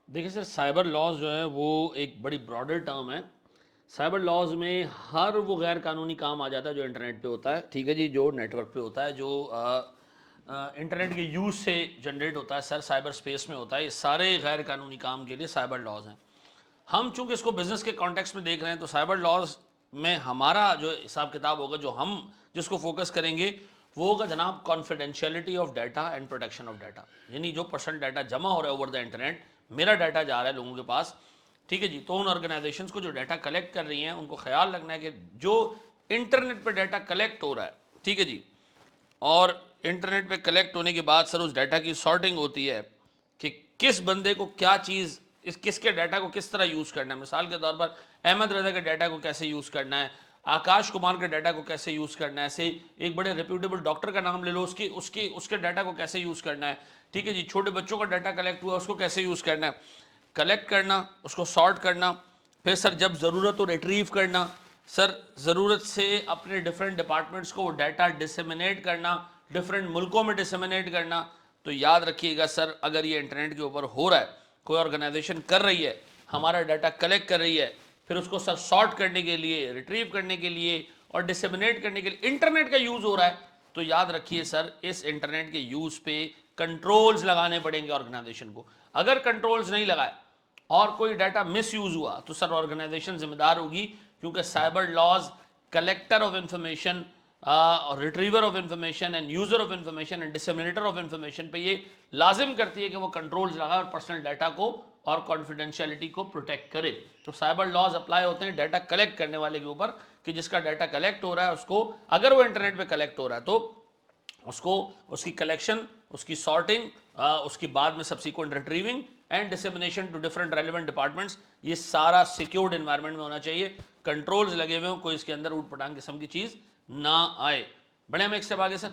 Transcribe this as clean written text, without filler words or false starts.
دیکھیں سر، cyber laws جو ہے وہ ایک بڑی براڈر ٹرم ہے. سائبر لاز میں ہر وہ غیر قانونی کام آ جاتا ہے جو انٹرنیٹ پہ ہوتا ہے. ٹھیک ہے جی، جو نیٹ ورک پہ ہوتا ہے، جو انٹرنیٹ کے یوز سے جنریٹ ہوتا ہے سر، سائبر سپیس میں ہوتا ہے. یہ سارے غیر قانونی کام کے لیے سائبر لاز ہیں. ہم چونکہ اس کو بزنس کے کانٹیکس میں دیکھ رہے ہیں، تو سائبر لاز میں ہمارا جو حساب کتاب ہوگا، جو ہم جس کو فوکس کریں گے، وہ ہوگا جناب confidentiality of data and protection of data. یعنی جو پرسنل ڈیٹا جمع ہو رہا ہے اوور دا انٹرنیٹ، میرا ڈیٹا جا رہا ہے لوگوں کے پاس. ٹھیک ہے جی، تو ان آرگنائزیشنز کو جو ڈیٹا کلیکٹ کر رہی ہیں، ان کو خیال رکھنا ہے کہ جو انٹرنیٹ پہ ڈیٹا کلیکٹ ہو رہا ہے، ٹھیک ہے جی، اور انٹرنیٹ پہ کلیکٹ ہونے کے بعد سر اس ڈیٹا کی سارٹنگ ہوتی ہے کہ کس بندے کو کیا چیز، کس کے ڈیٹا کو کس طرح یوز کرنا ہے. مثال کے طور پر احمد رضا کے ڈیٹا کو کیسے یوز کرنا ہے، آکاش کمار کے ڈیٹا کو کیسے یوز کرنا ہے. ایسے ایک بڑے ریپیوٹیبل ڈاکٹر کا نام لے لو، اس کے ڈیٹا کو کیسے یوز کرنا ہے. ٹھیک ہے جی، چھوٹے بچوں کا ڈیٹا کلیکٹ ہوا، اس کو کیسے یوز کرنا ہے. کلیکٹ کرنا، اس کو سارٹ کرنا، پھر سر جب ضرورت ہو ریٹریو کرنا. سر ضرورت سے اپنے ڈفرینٹ ڈپارٹمنٹس کو وہ ڈیٹا ڈسیمینیٹ کرنا، ڈفرینٹ ملکوں میں ڈسیمینیٹ کرنا. تو یاد رکھیے گا سر، اگر یہ انٹرنیٹ کے اوپر ہو رہا ہے، کوئی آرگنائزیشن کر رہی ہے، ہمارا ڈیٹا کلیکٹ کر رہی ہے، پھر اس کو سر سارٹ کرنے کے لیے، ریٹریو کرنے کے لیے اور ڈسیمینیٹ کرنے کے لیے انٹرنیٹ کا یوز ہو رہا ہے، تو یاد رکھیے سر، اس انٹرنیٹ کے یوز پہ کنٹرولز لگانے پڑیں گے آرگنائزیشن کو. اگر کنٹرولز نہیں لگائے اور کوئی ڈیٹا مس یوز ہوا، تو سر آرگنائزیشن ذمہ دار ہوگی. کیونکہ cyber laws collector of information, retriever of information and user of information and disseminator of information پہ یہ لازم کرتی ہے کہ وہ کنٹرولز لگائے اور پرسنل ڈیٹا کو اور کانفیڈینشیلٹی کو پروٹیکٹ کرے. تو سائبر لاز اپلائی ہوتے ہیں ڈیٹا کلیکٹ کرنے والے کے اوپر، کہ جس کا ڈیٹا کلیکٹ ہو رہا ہے، اس کو اگر وہ انٹرنیٹ پہ کلیکٹ ہو رہا ہے تو اس کو، اس کی کلیکشن، اس کی سارٹنگ، اس کی بعد میں subsequent retrieving and dissemination to different relevant departments, یہ سارا سیکیورڈ انوائرمنٹ میں ہونا چاہیے. کنٹرولز لگے ہوئے ہوں، کوئی اس کے اندر اوٹ پٹانگ قسم کی چیز نہ آئے. بڑے ہم ایک سٹیپ آگے سر.